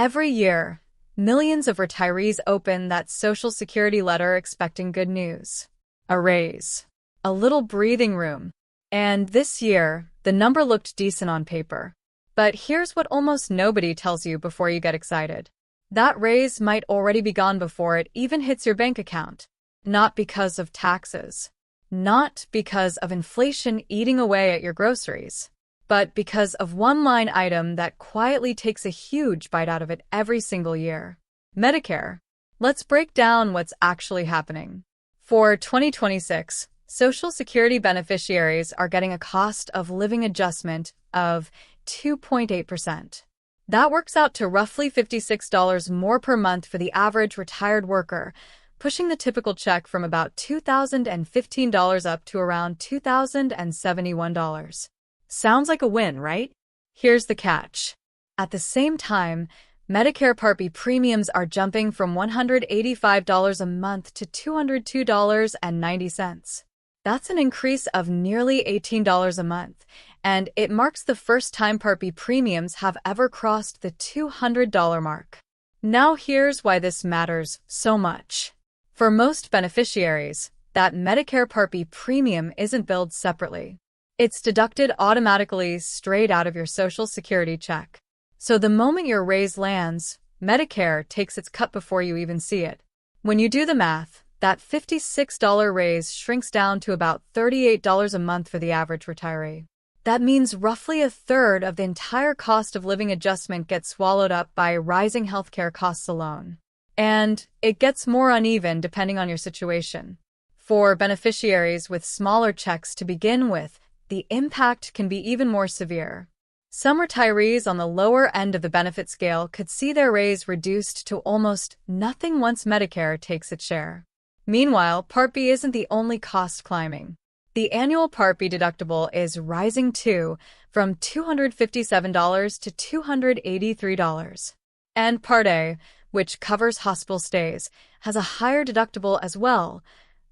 Every year, millions of retirees open that Social Security letter expecting good news. A raise. A little breathing room. And this year, the number looked decent on paper. But here's what almost nobody tells you before you get excited. That raise might already be gone before it even hits your bank account. Not because of taxes. Not because of inflation eating away at your groceries. But because of one line item that quietly takes a huge bite out of it every single year. Medicare. Let's break down what's actually happening. For 2026, Social Security beneficiaries are getting a cost of living adjustment of 2.8%. That works out to roughly $56 more per month for the average retired worker, pushing the typical check from about $2,015 up to around $2,071. Sounds like a win, right? Here's the catch. At the same time, Medicare Part B premiums are jumping from $185 a month to $202.90. That's an increase of nearly $18 a month, and it marks the first time Part B premiums have ever crossed the $200 mark. Now here's why this matters so much. For most beneficiaries, that Medicare Part B premium isn't billed separately. It's deducted automatically straight out of your Social Security check. So the moment your raise lands, Medicare takes its cut before you even see it. When you do the math, that $56 raise shrinks down to about $38 a month for the average retiree. That means roughly a third of the entire cost of living adjustment gets swallowed up by rising healthcare costs alone. And it gets more uneven depending on your situation. For beneficiaries with smaller checks to begin with, the impact can be even more severe. Some retirees on the lower end of the benefit scale could see their raise reduced to almost nothing once Medicare takes its share. Meanwhile, Part B isn't the only cost climbing. The annual Part B deductible is rising too, from $257 to $283. And Part A, which covers hospital stays, has a higher deductible as well,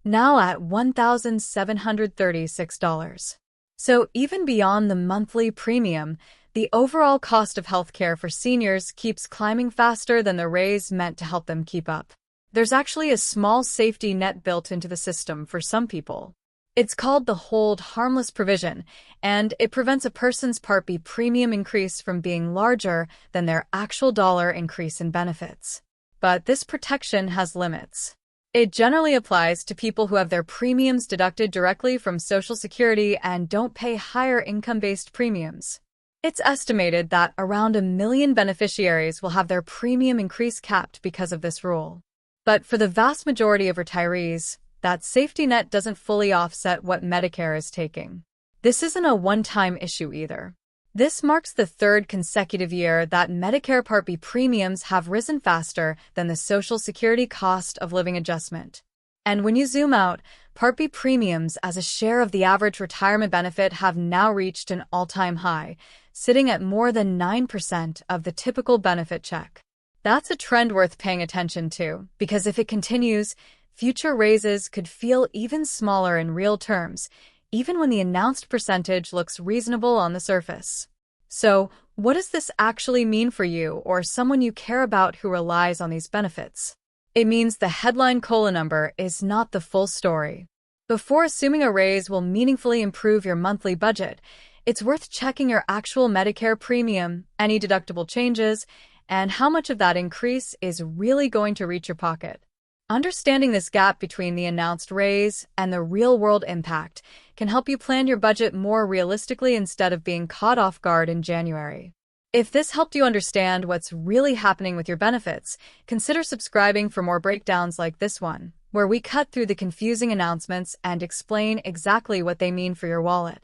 now at $1,736. So even beyond the monthly premium, the overall cost of healthcare for seniors keeps climbing faster than the raise meant to help them keep up. There's actually a small safety net built into the system for some people. It's called the hold harmless provision, and it prevents a person's Part B premium increase from being larger than their actual dollar increase in benefits. But this protection has limits. It generally applies to people who have their premiums deducted directly from Social Security and don't pay higher income-based premiums. It's estimated that around 1 million beneficiaries will have their premium increase capped because of this rule. But for the vast majority of retirees, that safety net doesn't fully offset what Medicare is taking. This isn't a one-time issue either. This marks the third consecutive year that Medicare Part B premiums have risen faster than the Social Security cost of living adjustment. And when you zoom out, Part B premiums as a share of the average retirement benefit have now reached an all-time high, sitting at more than 9% of the typical benefit check. That's a trend worth paying attention to, because if it continues, future raises could feel even smaller in real terms, even when the announced percentage looks reasonable on the surface. So, what does this actually mean for you or someone you care about who relies on these benefits? It means the headline COLA number is not the full story. Before assuming a raise will meaningfully improve your monthly budget, it's worth checking your actual Medicare premium, any deductible changes, and how much of that increase is really going to reach your pocket. Understanding this gap between the announced raise and the real-world impact can help you plan your budget more realistically instead of being caught off guard in January. If this helped you understand what's really happening with your benefits, consider subscribing for more breakdowns like this one, where we cut through the confusing announcements and explain exactly what they mean for your wallet.